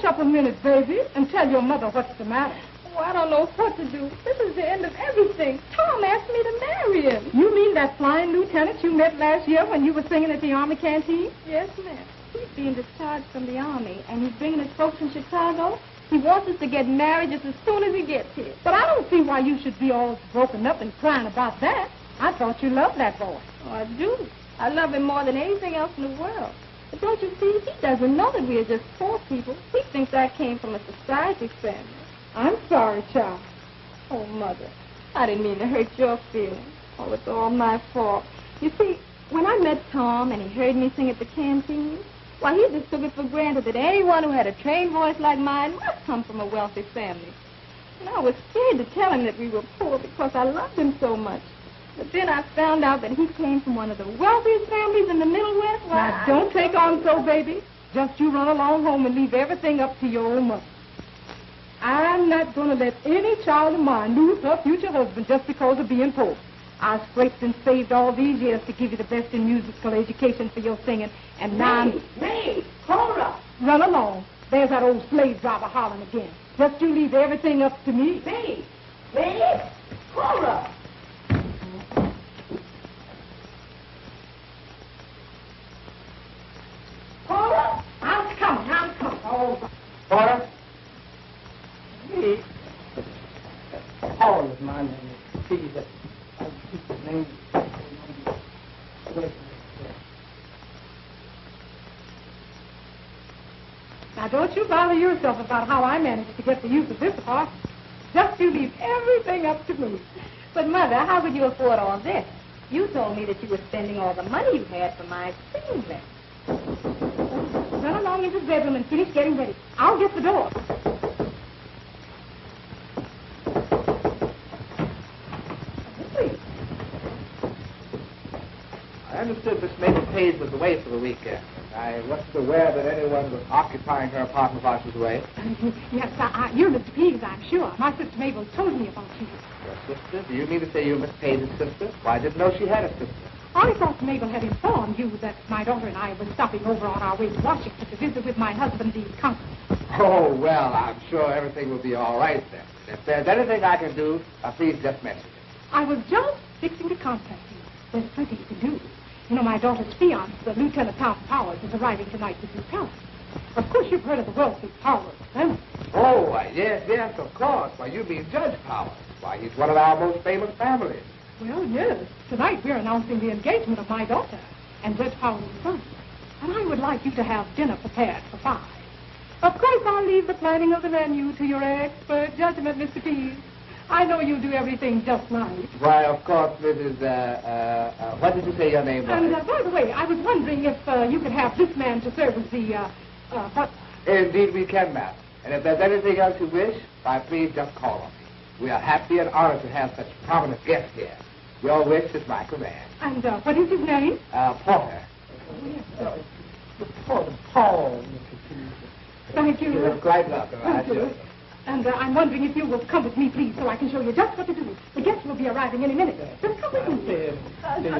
up a minute, baby, and tell your mother what's the matter. Oh, I don't know what to do. This is the end of everything. Tom asked me to marry him. You mean that flying lieutenant you met last year when you were singing at the Army canteen? Yes, ma'am. He's being discharged from the Army, and he's bringing his folks from Chicago. He wants us to get married just as soon as he gets here. But I don't see why you should be all broken up and crying about that. I thought you loved that boy. Oh, I do. I love him more than anything else in the world. But don't you see, he doesn't know that we are just poor people. He thinks I came from a society family. I'm sorry, child. Oh, Mother, I didn't mean to hurt your feelings. Oh, it's all my fault. You see, when I met Tom and he heard me sing at the canteen, why, he just took it for granted that anyone who had a trained voice like mine must come from a wealthy family. And I was scared to tell him that we were poor because I loved him so much. But then I found out that he came from one of the wealthiest families in the Middle West. Why, now, don't take on so, baby. Just you run along home and leave everything up to your own mother. I'm not going to let any child of mine lose her future husband just because of being poor. I scraped and saved all these years to give you the best in musical education for your singing, and now I'm... Maid, Cora! Run along. There's that old slave driver hollering again. Just you leave everything up to me. Maid, Cora! Cora? I'm coming. Oh. Cora? Me? Paul is my name. Please, I'll keep the name. Now, don't you bother yourself about how I managed to get the use of this horse. Just you leave everything up to me. But, Mother, how could you afford all this? You told me that you were spending all the money you had for my singing lesson. Run along into the bedroom and finish getting ready. I'll get the door. I understood Miss Mabel Page was away for the weekend. I wasn't aware that anyone was occupying her apartment while she was away. Yes, you're Mr. Pease, I'm sure. My sister Mabel told me about you. Your sister? Do you mean to say you're Miss Page's sister? Well, I didn't know she had a sister. I thought Mabel had informed you that my daughter and I were stopping over on our way to Washington to visit with my husband, the consul. Oh, well, I'm sure everything will be all right then. If there's anything I can do, please just mention it. I was just fixing to contact you. There's plenty you can do. You know, my daughter's fiancé, Lieutenant Tom Powers, is arriving tonight with Lieutenant. Of course, you've heard of the wealthy Powers, haven't you? Oh, yes, of course. Why, you mean Judge Powers. Why, he's one of our most famous families. Well, yes. Tonight we're announcing the engagement of my daughter and Judge Powers' son. And I would like you to have dinner prepared for 5. Of course, I'll leave the planning of the menu to your expert judgment, Mr. Pease. I know you'll do everything just right. Why, of course, Mrs. What did you say your name was? And, by the way, I was wondering if you could have this man to serve as the, what? Indeed we can, ma'am. And if there's anything else you wish, why, please just call on me. We are happy and honored to have such prominent guests here. Your wish is my command. And what is his name? Porter. Paul, Thank you. You're quite welcome, I assure you. And I'm wondering if you will come with me, please, so I can show you just what to do. The guests will be arriving any minute. Just come with me.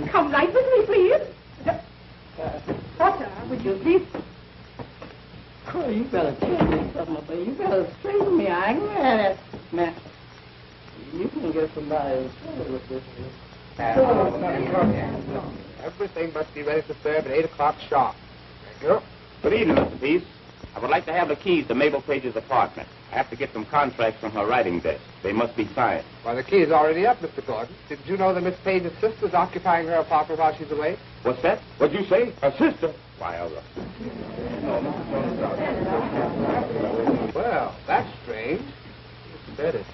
Come right with me, please. Porter, would you please? Oh, you better tell me something, but you better straighten me. I ain't mad at man. You can get somebody to play with this. Everything must be ready to serve at 8 o'clock sharp. Thank you. Good evening, Mr. Pease. I would like to have the keys to Mabel Page's apartment. I have to get some contracts from her writing desk. They must be signed. Why, the key is already up, Mr. Gordon. Did you know that Miss Page's sister's occupying her apartment while she's away? What's that? What'd you say? Her sister? Why, Well, that's strange. Who said it?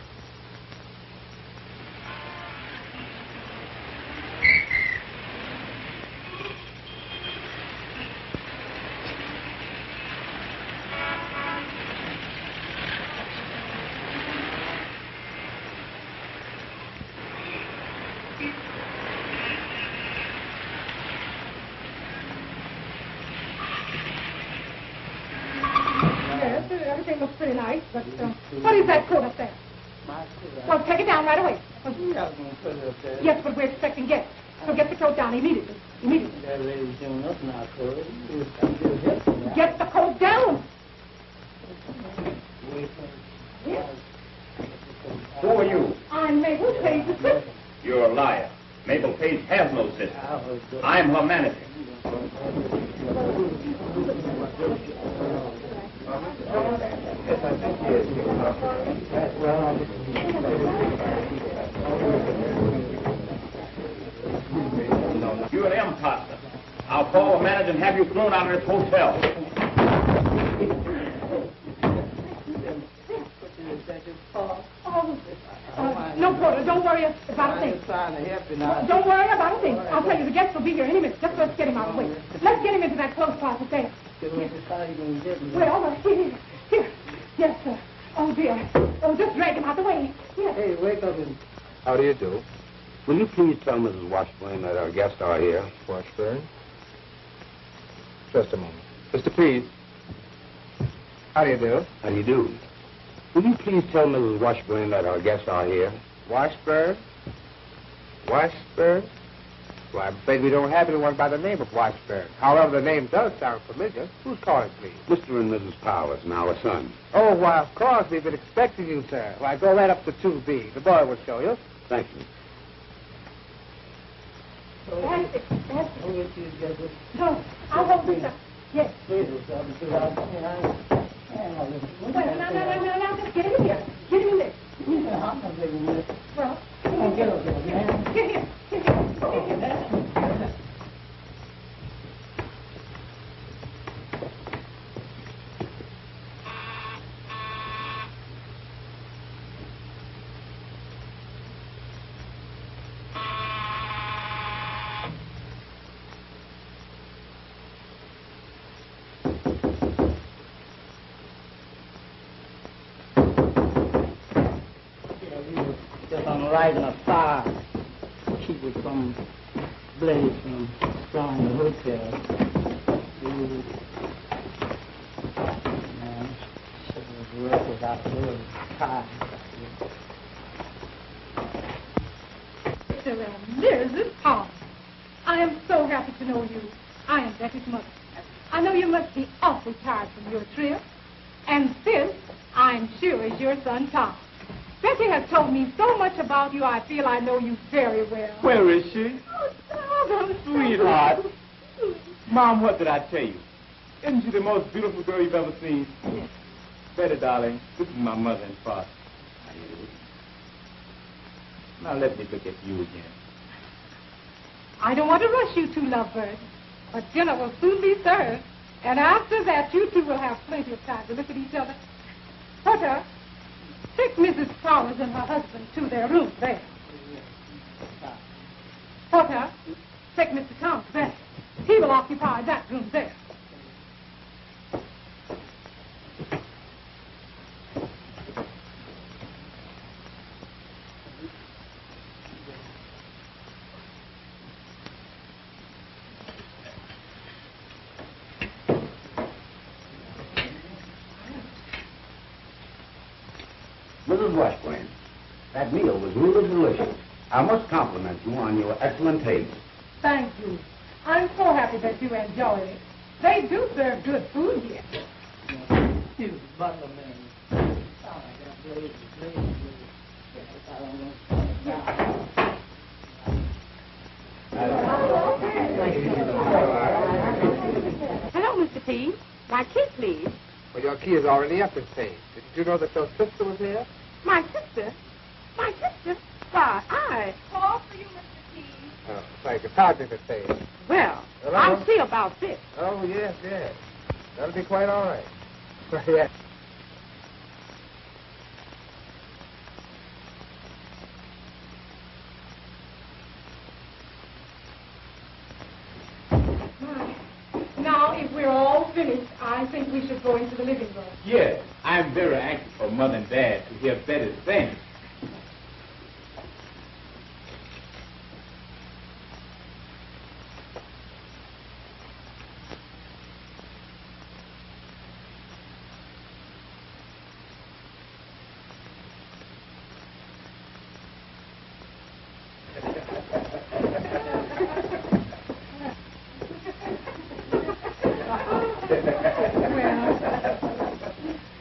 Everything looks pretty nice, but what is that coat up there? Well, take it down right away. Yes, but we're expecting guests. So get the coat down immediately. That lady's doing nothing now, Cora. Get the coat down. are you? I'm Mabel Page's sister. You're a liar. Mabel Page has no sister. I'm her manager. You're an imposter. I'll call the manager and have you thrown out of this hotel. No, Porter, don't worry about a thing. Don't worry about a thing. I'll tell you, the guest will be here any minute. Just let's get him out of the way. Let's get him into that clothes closet there. Well, here. Yes, sir. Oh, dear. Oh, just drag him out the way. Here. Hey, wake up. How do you do? Will you please tell Mrs. Washburn that our guests are here? Washburn? Just a moment. Mr. Pease. How do you do? How do you do? Will you please tell Mrs. Washburn that our guests are here? Washburn? Washburn? Well, I'm afraid we don't have anyone by the name of Washburn. However, the name does sound familiar. Who's calling, please? Mr. and Mrs. Powers and our son. Oh, why, of course. We've been expecting you, sir. Why, go right up to 2B. The boy will show you. Thank you. That's it. No, I'll hold this up. Yes. Well, now, just get him in here. Get him in there. Well, here. Lighting a fire to keep it from blaze from destroying the hotel. Man, shit was workers out there tired. Mr. and Mrs. Powers, I am so happy to know you. I am Becky's mother. I know you must be awfully tired from your trip. And this, I'm sure, is your son, Tom. Becky has told me so much about you, I feel I know you very well. Where is she? Oh, Sweetheart. Mom, what did I tell you? Isn't she the most beautiful girl you've ever seen? Yes. Betty, darling, this is my mother and father. Now let me look at you again. I don't want to rush you two lovebirds, but dinner will soon be served. And after that, you two will have plenty of time to look at each other. Potter, take Mrs. Powers and her husband to their rooms there. Potter, take Mr. Tom to bed. He will occupy that room there. Mrs. Washburn, that meal was really delicious. I must compliment you on your excellent taste. Thank you. I'm so happy that you enjoyed it. They do serve good food here. He was a butler, man. Oh, I got blaze. Hello, Mr. P. My key, please. Well, your key is already up, Miss Page. Didn't you know that your sister was here? My sister? My sister? Why, I... Call for you, Mr. P. Oh, thank you. Pardon me, Miss Page. Well, Hello? I'll see about this. Oh, yes. That'll be quite all right. Yes. Now, if we're all finished, I think we should go into the living room. Yes, I'm very anxious for Mother and Dad to hear Betty sing.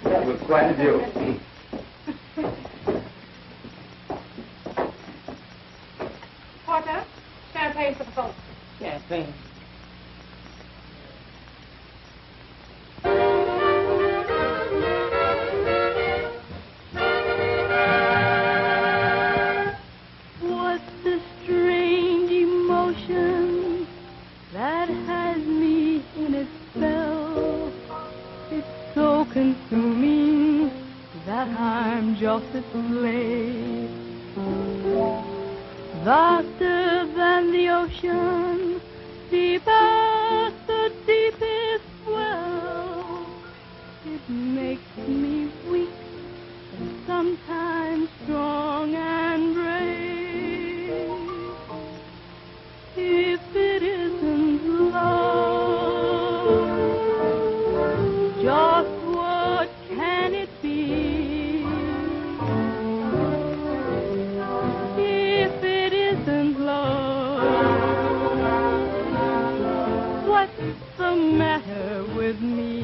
That was quite a joke. for the phone. Champagne. What's the strange emotion that has me in a spell? It's so consuming that I'm just a slave. Vaster than the ocean, deep as the deepest well. It makes me weak and sometimes strong and brave. If it isn't love, just what can it be? If it isn't love, what's the matter with me?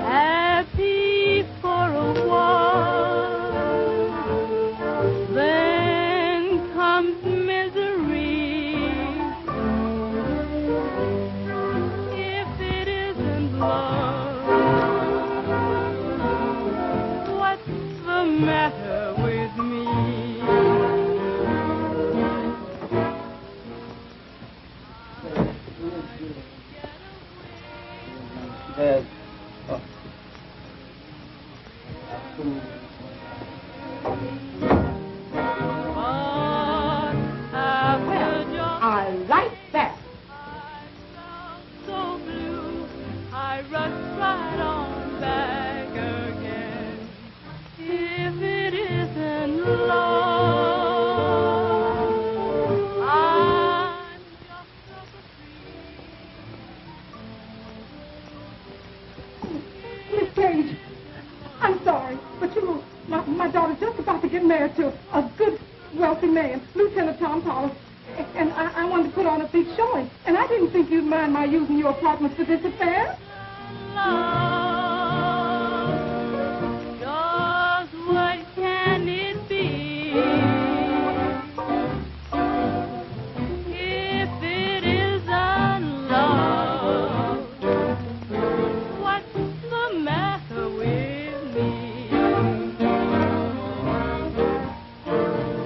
Happy for a while, then comes misery. If it isn't love, what's the matter with me? There's... I like that. So blue, I rush right on back again. If it isn't love, I'm just up a tree. Miss Page, I'm sorry, but you know, my daughter's just about to get married to a good, wealthy man, Lieutenant Tom Powers. And I wanted to put on a big showing. And I didn't think you'd mind my using your apartment for this affair. Love, just what can it be? If it isn't love, what's the matter with me?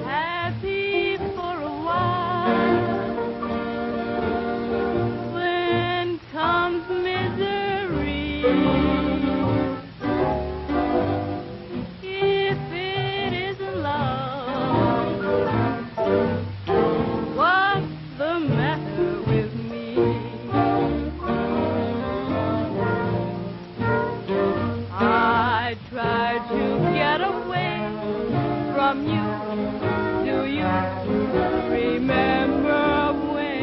Happy for a while, then comes misery. If it isn't love, what's the matter with me? I tried to get away from you. Do you remember when?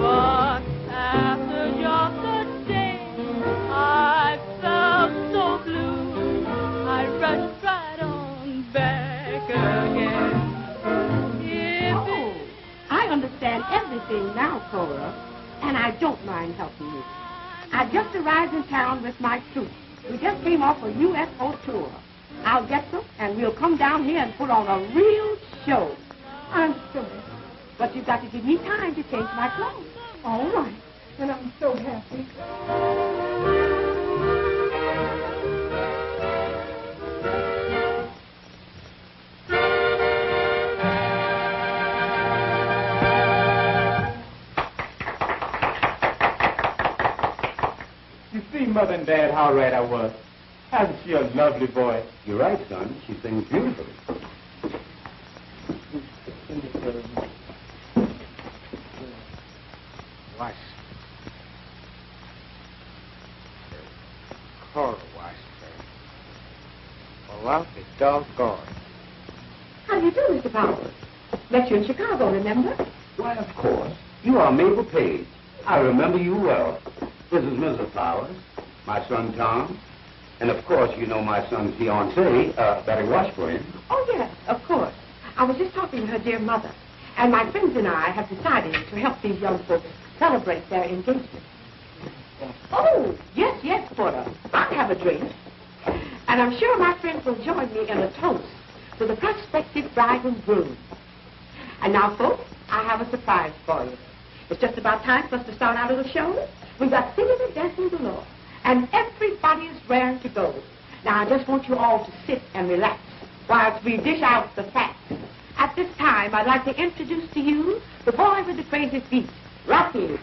But after just a day, I felt so blue, I rushed right on back again. If Oh, I understand everything now, Cora, and I don't mind helping you. I just arrived in town with my troops. We just came off a UFO tour. I'll get them, and we'll come down here and put on a real show. I'm sorry. But you've got to give me time to change my clothes. All right. And I'm so happy. You see, Mother and Dad, how right I was. Hasn't she a lovely voice? You're right, son. She sings beautifully. Washington. Cora Washington. Well, I'll be doggone. How do you do, Mr. Powers? Met you in Chicago, remember? Why, of course. You are Mabel Page. I remember you well. This is Mrs. Powers, my son Tom, and of course you know my son's fiancée, Betty Washburn. Oh, yes, of course. I was just talking to her dear mother, and my friends and I have decided to help these young folks celebrate their engagement. Oh, yes, Porter. I'll have a drink. And And I'm sure my friends will join me in a toast to the prospective bride and groom. And now, folks, I have a surprise for you. It's just about time for us to start our little show. We've got singing and dancing galore, and everybody is raring to go. Now, I just want you all to sit and relax whilst we dish out the facts. At this time, I'd like to introduce to you the boy with the crazy feet, Rocky.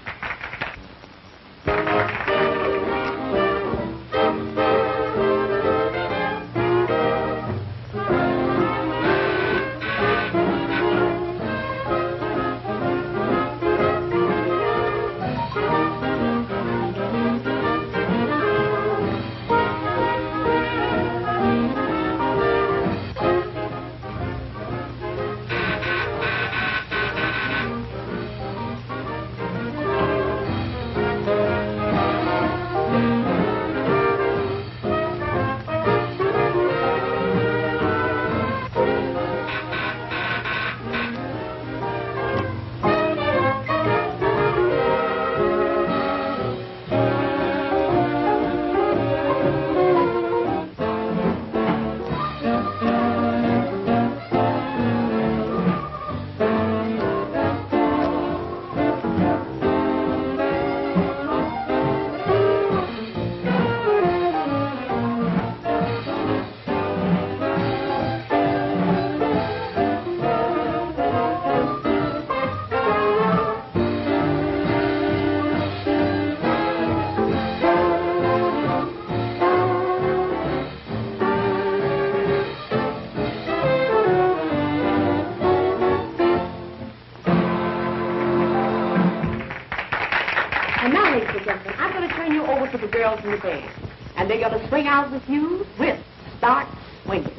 In the band, and they're going to swing out with you with Start Swinging.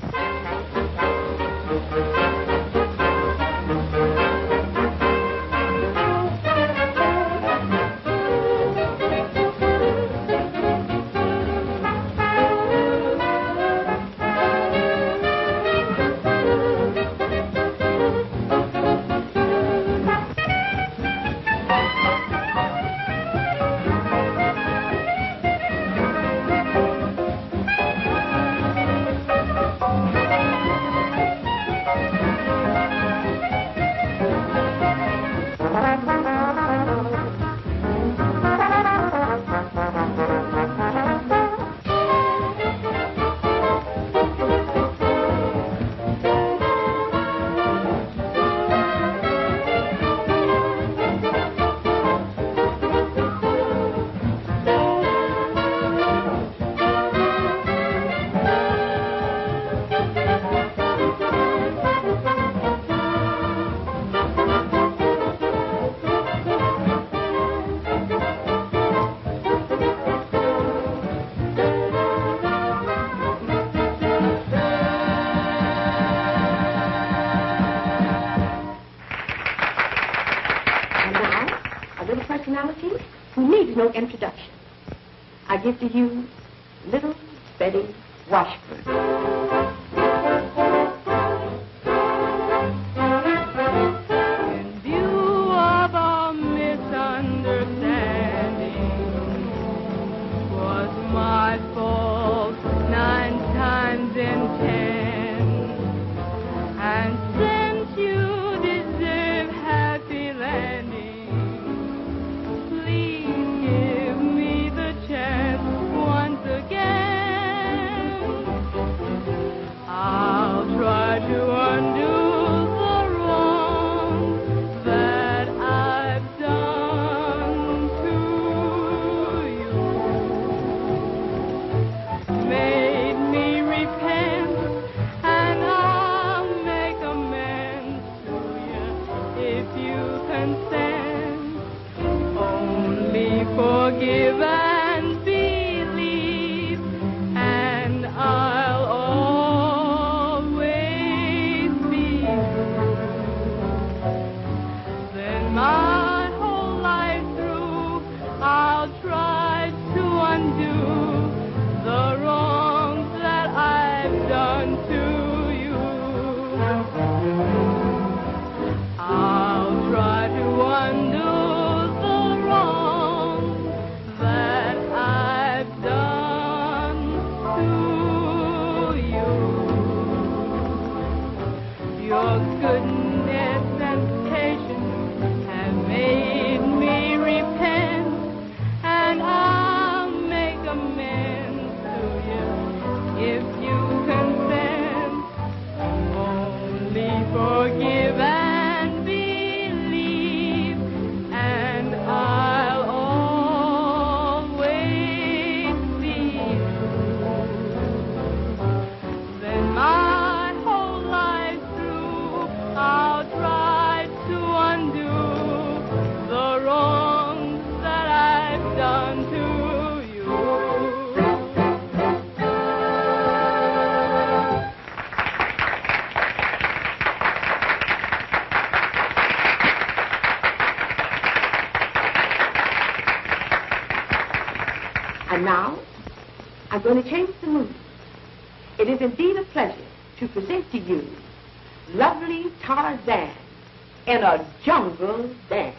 Who needs no introduction. I give to you little Betty Washburn. In view of a misunderstanding, was my fault 9 times in 10, and since you deserve happy landing, once again. going to change the mood. It is indeed a pleasure to present to you lovely Tarzan in a jungle dance.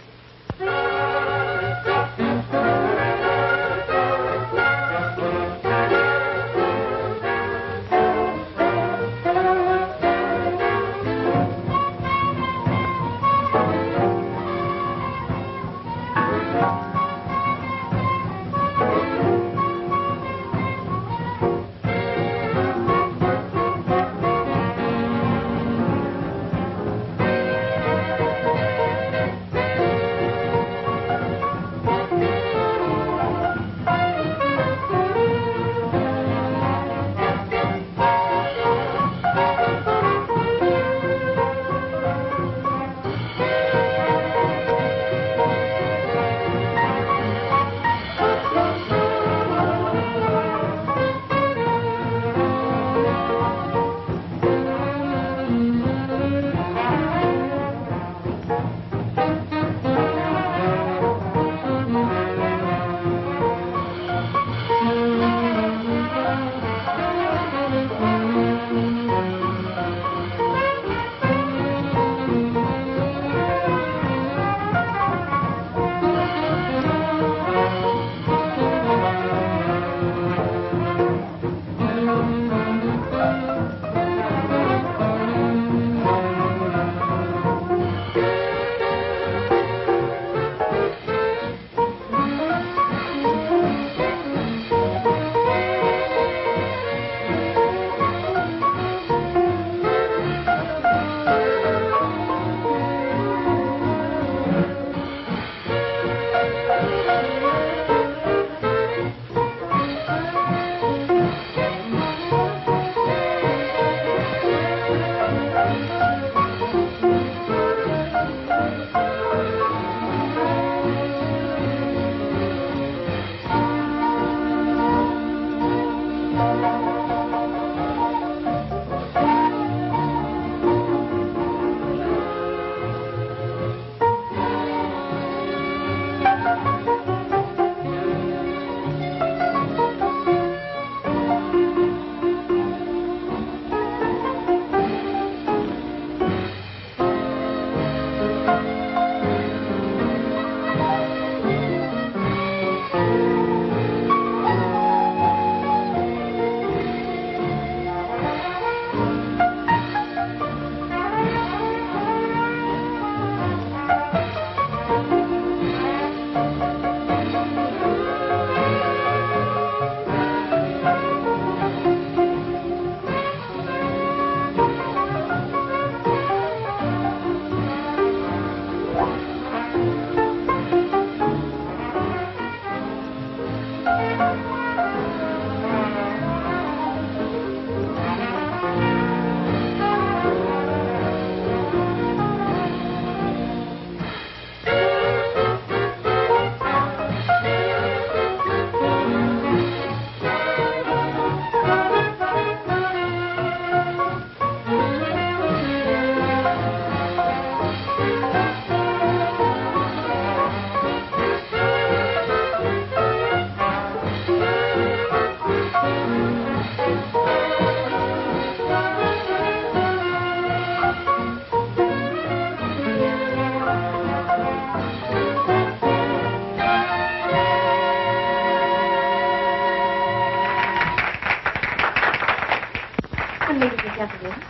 gentlemen,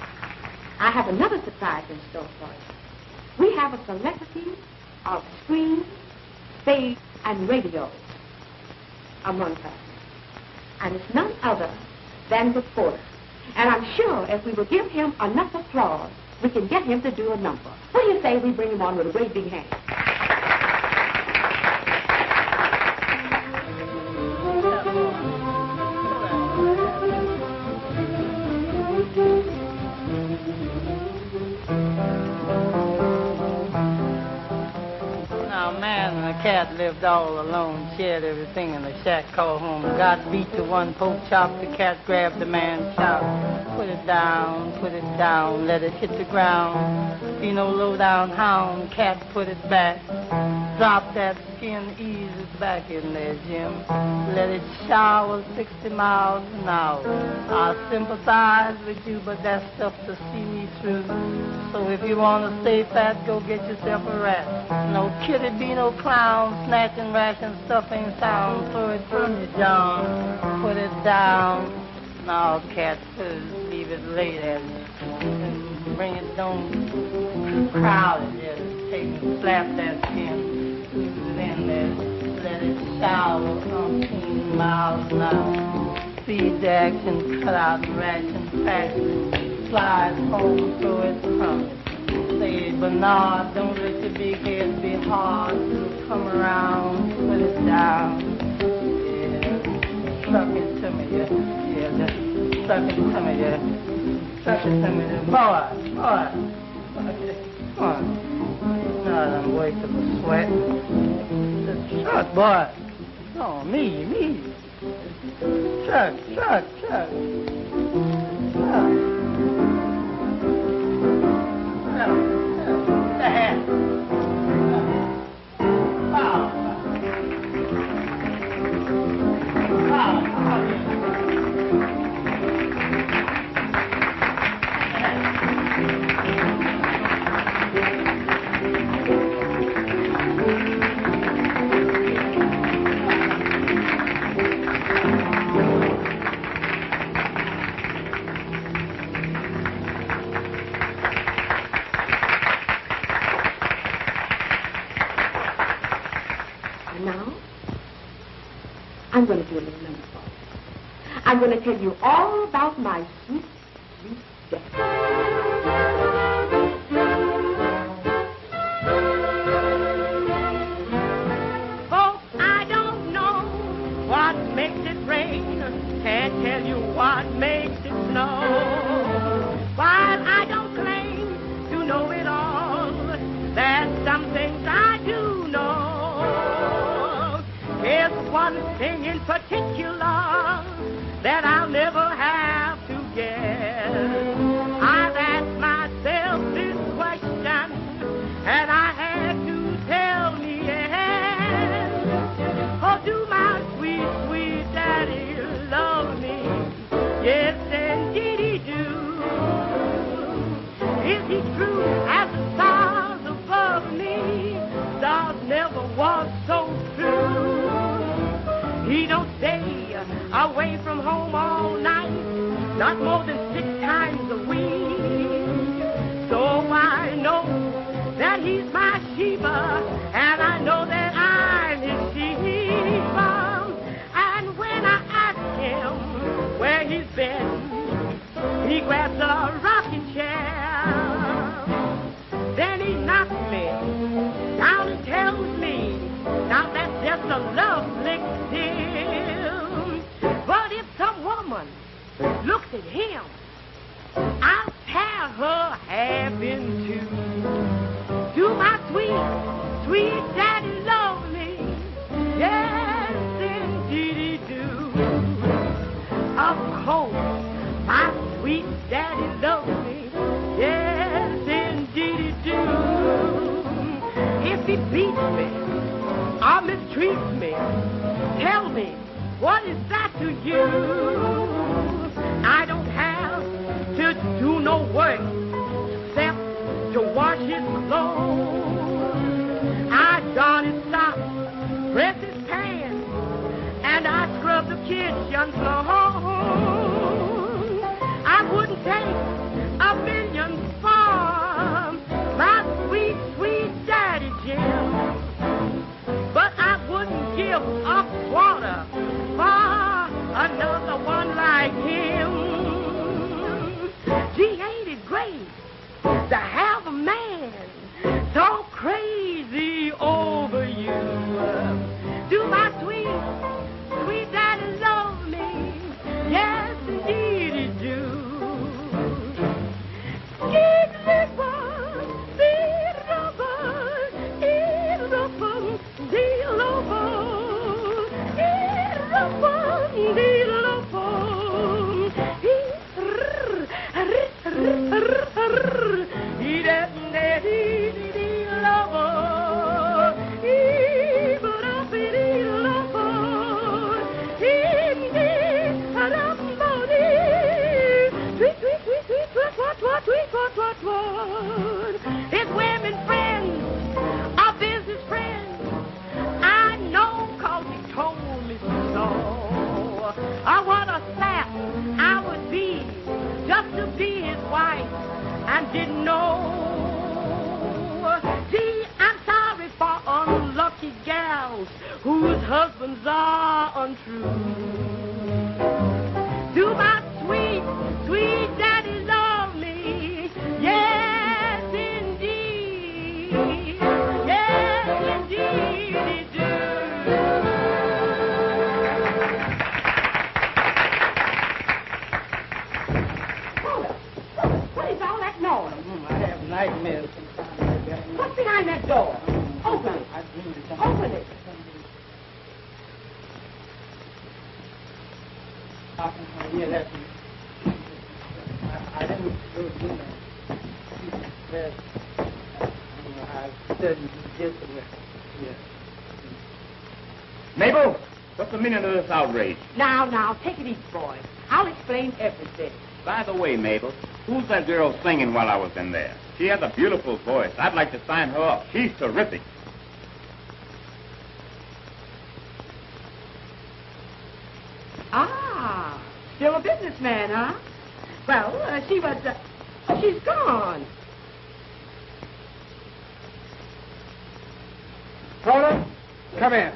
I have another surprise in store for you. We have a celebrity of screen, stage, and radio among us. And it's none other than the Porter. And I'm sure if we will give him enough applause, we can get him to do a number. What do you say we bring him on with a great big hand? Cat lived all alone, shared everything in a shack called home. Got beat to one pork chop, the cat grabbed the man's chop. Put it down, let it hit the ground. Be no low-down hound, cat put it back. Drop that skin easy back in there, Jim. Let it shower 60 miles an hour. I sympathize with you, but that's stuff to see me through. So if you want to stay fat, go get yourself a rat. No kitty be no clown, snatching ration stuff ain't sound. Throw it from you, John. Put it down. Now, cat, leave it late and bring it down crowded. Just take and slap that skin. Leave it in there. Let it shower 15 miles an hour. Feed the action, cut out the ration fraction. Slide home, throw it from it. Say, Bernard, don't let your big head be hard. Come around, put it down. Yeah, suck it to me, yeah, just suck it to me, yeah. Suck it to me, yeah. Boy. Come on. Now I'm waiting for the sweat. Chuck, boy. Oh, me. Chuck. The hat. Wow. I'm going to do a little number for you. I'm going to tell you all about my sweet, sweet daddy. Folks, I don't know what makes it rain. Can't tell you what makes it snow. While I don't claim to know it all, there's some things I do know. There's one thing in particular that I'll never have to guess. I've asked myself this question, and I had to tell me yes. Oh, do my sweet, sweet daddy love me? Yes, indeed he do. Is he true as the stars above me? Stars never was so true. He don't stay away from home all night, not more than 6 times a week. So I know that he's my Sheba, and I know that I'm his Sheba. And when I ask him where he's been, he grabs a rocking chair. Then he knocks me down and tells me, now that's just a lovely deal. But if some woman looks at him, I'll tear her half in two. Do my sweet, sweet daddy love me? Yes, indeed he do. Of course, my sweet daddy loves me. Yes, indeed he do. If he beats me or mistreats me, tell me, what is that to you? I don't have to do no work except to wash his clothes. I darn his socks, press his pants, and I scrub the kitchen floor. I wouldn't take a million for my sweet, sweet daddy Jim, but I wouldn't give a quarter for another one like him. Gee, ain't it great to have a man so crazy over you? Do my sweet, sweet daddy love me? Yes, indeed he do. didn't know. Gee, I'm sorry for unlucky gals whose husbands are untrue. Do my sweet, sweet daddy love me? Yes, indeed. Yes, indeed he do. What is all that noise? I have nightmares. What's behind that door? Open it. Open it. Yeah, that's me. I didn't go do that. I said just yeah. Mabel, what's the meaning of this outrage? Now, take it easy, boy. I'll explain everything. By the way, Mabel, who's that girl singing while I was in there? She has a beautiful voice. I'd like to sign her up. She's terrific. Ah, still a businessman, huh? Well, she was, she's gone. Cora, come in.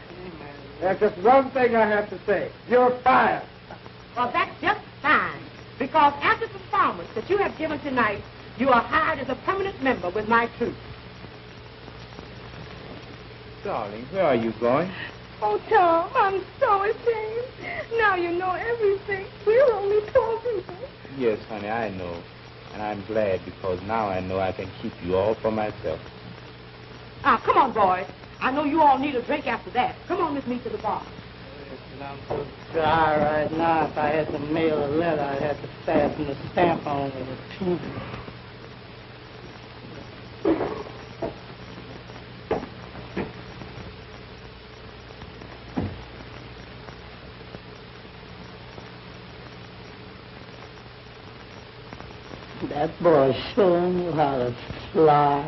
There's just one thing I have to say. You're fired. Well, that's just fine. Because after the performance that you have given tonight, you are hired as a permanent member with my troupe. Darling, where are you going? Oh, Tom, I'm so ashamed. Now you know everything. We're only poor people. Yes, honey, I know. And I'm glad because now I know I can keep you all for myself. Ah, come on, boys. I know you all need a drink after that. Come on with me to the bar. I'm so dry right now. If I had to mail a letter, I'd have to fasten the stamp on with a tube. That boy sure knew how to fly